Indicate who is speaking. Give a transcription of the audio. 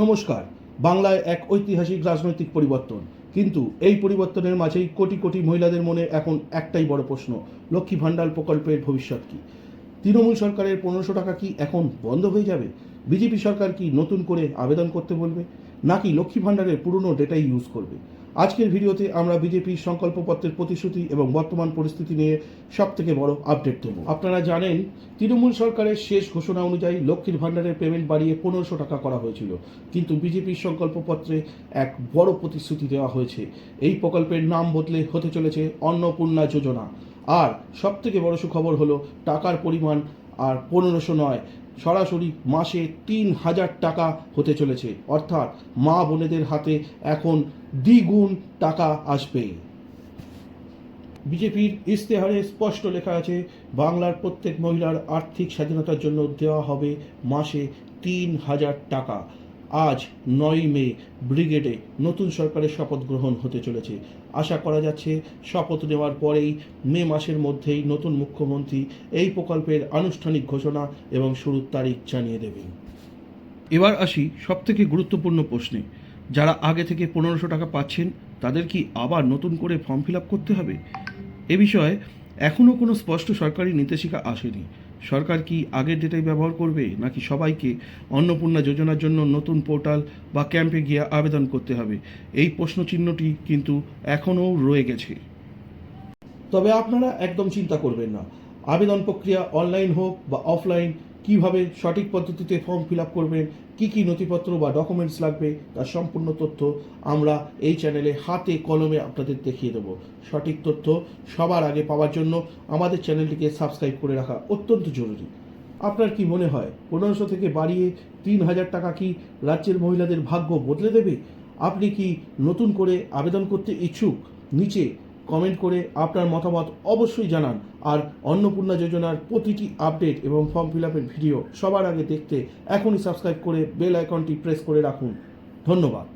Speaker 1: নমস্কার। বাংলায় এক ঐতিহাসিক রাজনৈতিক পরিবর্তন, কিন্তু এই পরিবর্তনের মাঝেই কোটি কোটি মহিলাদের মনে এখন একটাই বড় প্রশ্ন, লক্ষ্মী ভাণ্ডার প্রকল্পের ভবিষ্যৎ কী? তৃণমূল সরকারের 1500 টাকা কি এখন বন্ধ হয়ে যাবে? বিজেপি সরকার কি নতুন করে আবেদন করতে বলবে, নাকি লক্ষ্মী ভাণ্ডারের পুরনো ডেটাই ইউজ করবে? আজকের ভিডিওতে আমরা বিজেপির সংকল্পপত্রের প্রতিশ্রুতি এবং বর্তমান পরিস্থিতি নিয়ে সবথেকে বড় আপডেট দেব। আপনারা জানেন, তৃণমূল সরকারের শেষ ঘোষণা অনুযায়ী লক্ষ্মীর ভাণ্ডারের পেমেন্ট বাড়িয়ে 1500 টাকা করা হয়েছিল, কিন্তু বিজেপির সংকল্পপত্রে এক বড় প্রতিশ্রুতি দেওয়া হয়েছে। এই প্রকল্পের নাম বদলে হতে চলেছে অন্নপূর্ণা যোজনা। আর সবথেকে বড় সুখবর হলো, টাকার পরিমাণ আর 1500 নয়, সরাসরি মাসে 3000 টাকা হতে চলেছে। অর্থাৎ মা বোনেদের হাতে এখন দ্বিগুণ টাকা আসবে। বিজেপির ইশতেহারে স্পষ্ট লেখা আছে, বাংলার প্রত্যেক মহিলার আর্থিক স্বাধীনতার জন্য দেওয়া হবে মাসে 3000 টাকা। আজ 9 মে ব্রিগেডে নতুন সরকারের শপথ গ্রহণ হতে চলেছে। আশা করা যাচ্ছে শপথ নেওয়ার পরেই মে মাসের মধ্যেই নতুন মুখ্যমন্ত্রী এই প্রকল্পের আনুষ্ঠানিক ঘোষণা এবং শুরুর তারিখ জানিয়ে দেবেন। এবার আসি সবথেকে গুরুত্বপূর্ণ প্রশ্নে, যারা আগে থেকে 1500 টাকা পাচ্ছেন তাদের কি আবার নতুন করে ফর্ম ফিল আপ করতে হবে? এ বিষয়ে এখনও কোনো স্পষ্ট সরকারি নির্দেশিকা আসেনি। সরকার কি আগের ডেটাই ব্যবহার করবে, নাকি সবাইকে অন্নপূর্ণা যোজনার জন্য নতুন পোর্টাল বা ক্যাম্পে গিয়ে আবেদন করতে হবে? এই প্রশ্নচিহ্নটি কিন্তু এখনও রয়ে গেছে। তবে আপনারা একদম চিন্তা করবেন না। আবেদন প্রক্রিয়া অনলাইন হোক বা অফলাইন, কিভাবে সঠিক পদ্ধতিতে ফর্ম ফিল আপ করবেন, কী কী নথিপত্র বা ডকুমেন্টস লাগবে, তার সম্পূর্ণ তথ্য আমরা এই চ্যানেলে হাতে কলমে আপনাদের দেখিয়ে দেবো। সঠিক তথ্য সবার আগে পাওয়ার জন্য আমাদের চ্যানেলটিকে সাবস্ক্রাইব করে রাখা অত্যন্ত জরুরি। আপনার কি মনে হয় 1500 থেকে বাড়িয়ে 3000 টাকা কি রাজ্যের মহিলাদের ভাগ্য বদলে দেবে? আপনি কি নতুন করে আবেদন করতে ইচ্ছুক? নিচে কমেন্ট করে আপনার মতামত অবশ্যই জানান। আর অন্নপূর্ণা যোজনার প্রতিটি আপডেট এবং ফর্ম ফিল আপের ভিডিও সবার আগে দেখতে এখনই সাবস্ক্রাইব করে বেল আইকনটি প্রেস করে রাখুন। ধন্যবাদ।